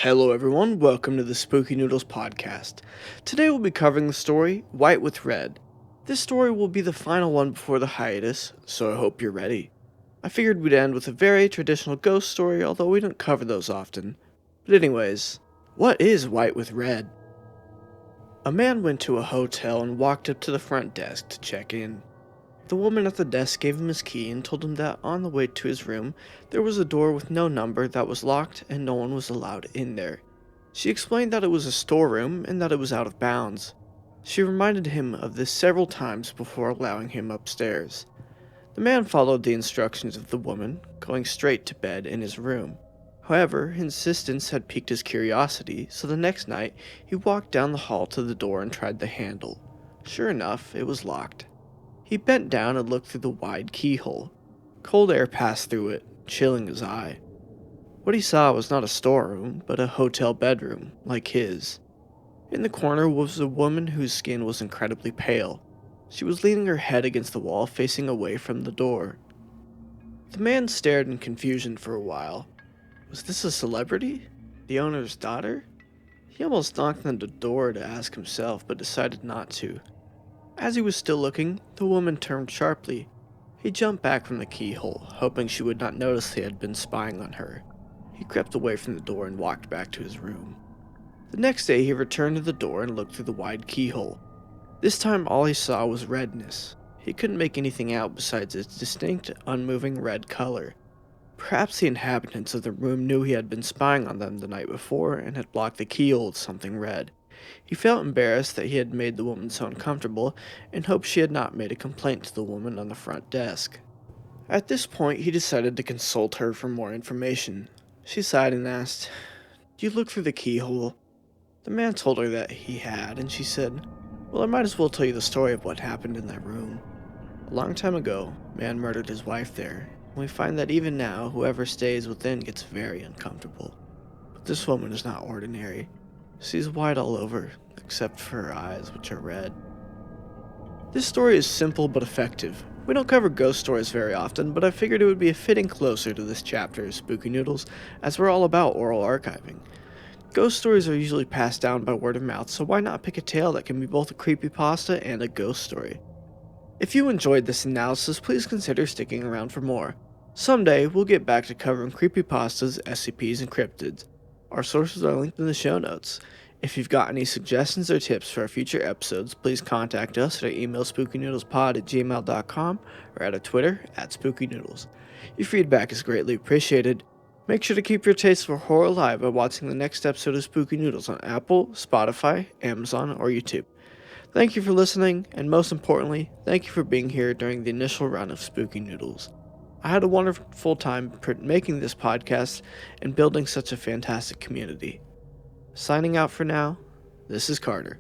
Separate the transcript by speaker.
Speaker 1: Hello everyone, welcome to the Spooky Noodles Podcast. Today we'll be covering the story, White with Red. This story will be the final one before the hiatus, so I hope you're ready. I figured we'd end with a very traditional ghost story, although we don't cover those often. But anyways, what is White with Red? A man went to a hotel and walked up to the front desk to check in. The woman at the desk gave him his key and told him that on the way to his room, there was a door with no number that was locked and no one was allowed in there. She explained that it was a storeroom and that it was out of bounds. She reminded him of this several times before allowing him upstairs. The man followed the instructions of the woman, going straight to bed in his room. However, his insistence had piqued his curiosity, so the next night he walked down the hall to the door and tried the handle. Sure enough, it was locked. He bent down and looked through the wide keyhole. Cold air passed through it, chilling his eye. What he saw was not a storeroom, but a hotel bedroom, like his. In the corner was a woman whose skin was incredibly pale. She was leaning her head against the wall, facing away from the door. The man stared in confusion for a while. Was this a celebrity? The owner's daughter? He almost knocked on the door to ask himself, but decided not to. As he was still looking, the woman turned sharply. He jumped back from the keyhole, hoping she would not notice he had been spying on her. He crept away from the door and walked back to his room. The next day he returned to the door and looked through the wide keyhole. This time all he saw was redness. He couldn't make anything out besides its distinct, unmoving red color. Perhaps the inhabitants of the room knew he had been spying on them the night before and had blocked the keyhole with something red. He felt embarrassed that he had made the woman so uncomfortable and hoped she had not made a complaint to the woman on the front desk. At this point, he decided to consult her for more information. She sighed and asked, "Do you look through the keyhole?" The man told her that he had, and she said, "Well, I might as well tell you the story of what happened in that room. A long time ago, a man murdered his wife there, and we find that even now, whoever stays within gets very uncomfortable. But this woman is not ordinary. She's white all over, except for her eyes, which are red." This story is simple but effective. We don't cover ghost stories very often, but I figured it would be a fitting closer to this chapter of Spooky Noodles, as we're all about oral archiving. Ghost stories are usually passed down by word of mouth, so why not pick a tale that can be both a creepypasta and a ghost story? If you enjoyed this analysis, please consider sticking around for more. Someday, we'll get back to covering creepypastas, SCPs, and cryptids. Our sources are linked in the show notes. If you've got any suggestions or tips for our future episodes, please contact us at our email spookynoodlespod@gmail.com or at our Twitter @spookynoodles. Your feedback is greatly appreciated. Make sure to keep your taste for horror alive by watching the next episode of Spooky Noodles on Apple, Spotify, Amazon, or YouTube. Thank you for listening, and most importantly, thank you for being here during the initial run of Spooky Noodles. I had a wonderful time making this podcast and building such a fantastic community. Signing out for now, this is Carter.